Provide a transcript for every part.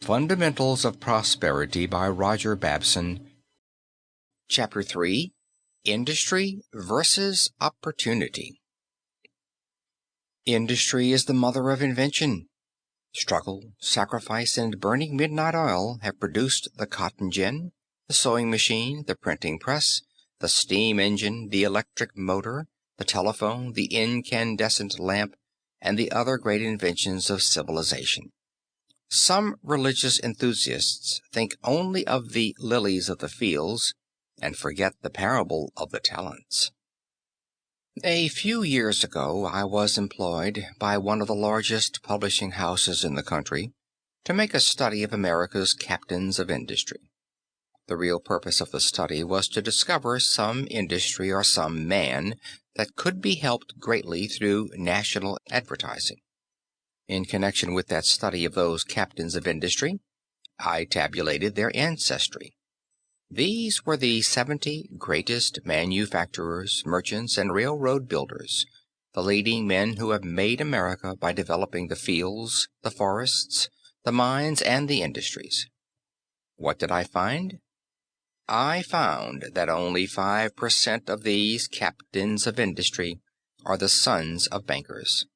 Fundamentals of Prosperity by Roger Babson. Chapter 3. Industry versus Opportunity. Industry is the mother of invention. Struggle, sacrifice, and burning midnight oil have produced the cotton gin, the sewing machine, the printing press, the steam engine, the electric motor, the telephone, the incandescent lamp, and the other great inventions of civilization. Some religious enthusiasts think only of the lilies of the fields and forget the parable of the talents. A few years ago I was employed by one of the largest publishing houses in the country to make a study of America's captains of industry. The real purpose of the study was to discover some industry or some man that could be helped greatly through national advertising. In connection with that study of those captains of industry, I tabulated their ancestry. These were the 70 greatest manufacturers, merchants, and railroad builders, the leading men who have made America by developing the fields, the forests, the mines, and the industries. What did I find? I found that only 5% of these captains of industry are the sons of bankers.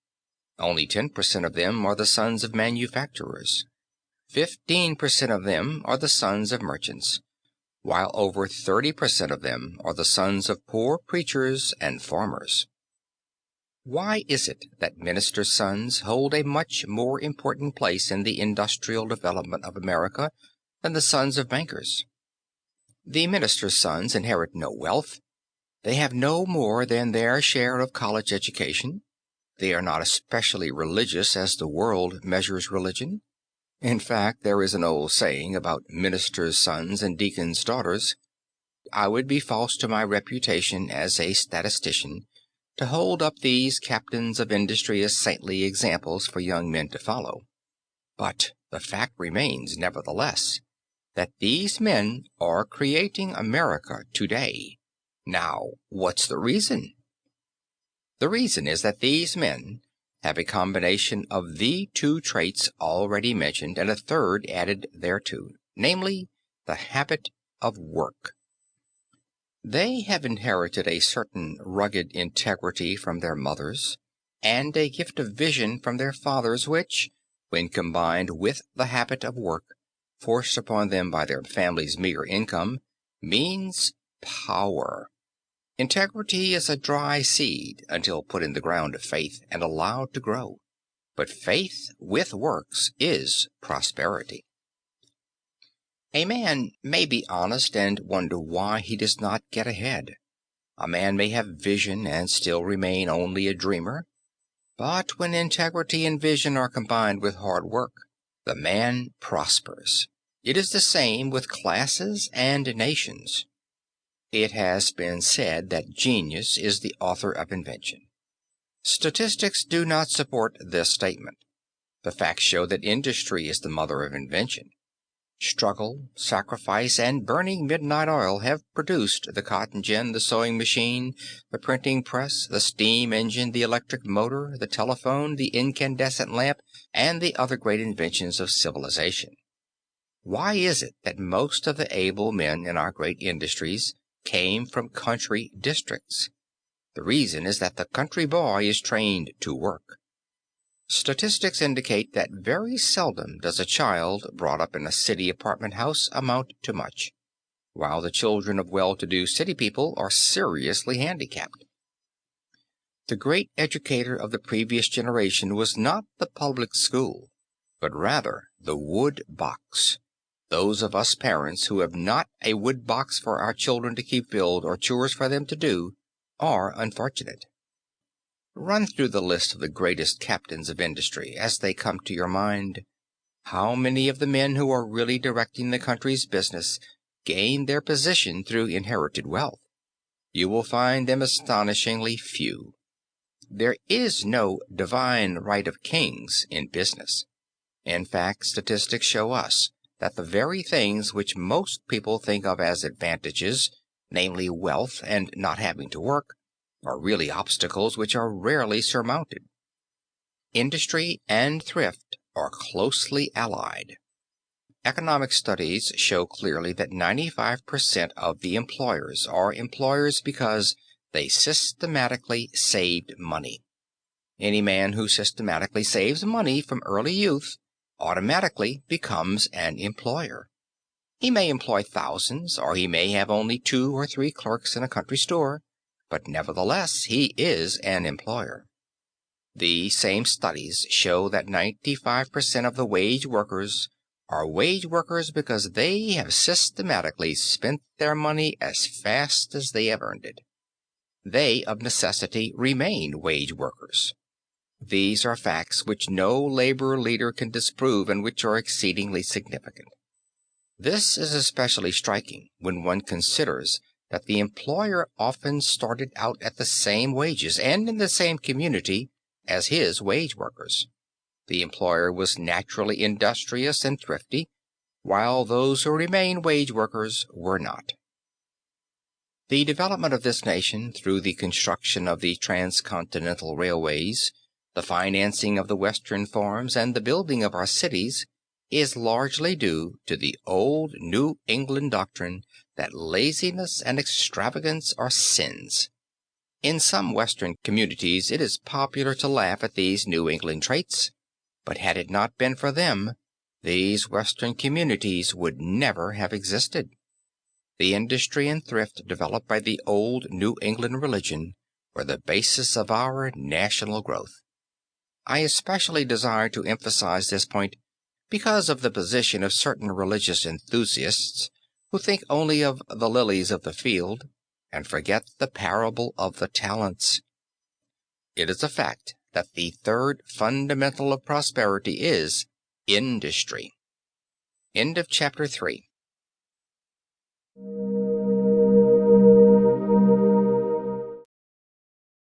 Only 10% of them are the sons of manufacturers. 15% of them are the sons of merchants, while over 30% of them are the sons of poor preachers and farmers. Why is it that ministers' sons hold a much more important place in the industrial development of America than the sons of bankers? The ministers' sons inherit no wealth. They have no more than their share of college education. They are not especially religious as the world measures religion. In fact, there is an old saying about ministers' sons and deacons' daughters. I would be false to my reputation as a statistician to hold up these captains of industry as saintly examples for young men to follow. But the fact remains, nevertheless, that these men are creating America today. Now, what's the reason? The reason is that these men have a combination of the two traits already mentioned and a third added thereto, namely, the habit of work. They have inherited a certain rugged integrity from their mothers, and a gift of vision from their fathers which, when combined with the habit of work, forced upon them by their family's meager income, means power. Integrity is a dry seed until put in the ground of faith and allowed to grow. But faith with works is prosperity. A man may be honest and wonder why he does not get ahead. A man may have vision and still remain only a dreamer. But when integrity and vision are combined with hard work, the man prospers. It is the same with classes and nations. It has been said that genius is the author of invention. Statistics do not support this statement. The facts show that industry is the mother of invention. Struggle, sacrifice, and burning midnight oil have produced the cotton gin, the sewing machine, the printing press, the steam engine, the electric motor, the telephone, the incandescent lamp, and the other great inventions of civilization. Why is it that most of the able men in our great industries came from country districts? The reason is that the country boy is trained to work. Statistics indicate that very seldom does a child brought up in a city apartment house amount to much, while the children of well-to-do city people are seriously handicapped. The great educator of the previous generation was not the public school, but rather the wood box. Those of us parents who have not a wood box for our children to keep filled or chores for them to do are unfortunate. Run through the list of the greatest captains of industry as they come to your mind. How many of the men who are really directing the country's business gain their position through inherited wealth? You will find them astonishingly few. There is no divine right of kings in business. In fact, statistics show us that the very things which most people think of as advantages, namely wealth and not having to work, are really obstacles which are rarely surmounted. Industry and thrift are closely allied. Economic studies show clearly that 95% of the employers are employers because they systematically saved money. Any man who systematically saves money from early youth automatically becomes an employer. He may employ thousands, or he may have only 2 or 3 clerks in a country store, but nevertheless he is an employer. The same studies show that 95% of the wage workers are wage workers because they have systematically spent their money as fast as they have earned it. They, of necessity, remain wage workers. These are facts which no labor leader can disprove and which are exceedingly significant. This is especially striking when one considers that the employer often started out at the same wages and in the same community as his wage workers. The employer was naturally industrious and thrifty, while those who remained wage workers were not. The development of this nation through the construction of the transcontinental railways, the financing of the Western farms, and the building of our cities is largely due to the old New England doctrine that laziness and extravagance are sins. In some Western communities it is popular to laugh at these New England traits, but had it not been for them, these Western communities would never have existed. The industry and thrift developed by the old New England religion were the basis of our national growth. I especially desire to emphasize this point because of the position of certain religious enthusiasts who think only of the lilies of the field and forget the parable of the talents. It is a fact that the third fundamental of prosperity is industry. End of chapter 3.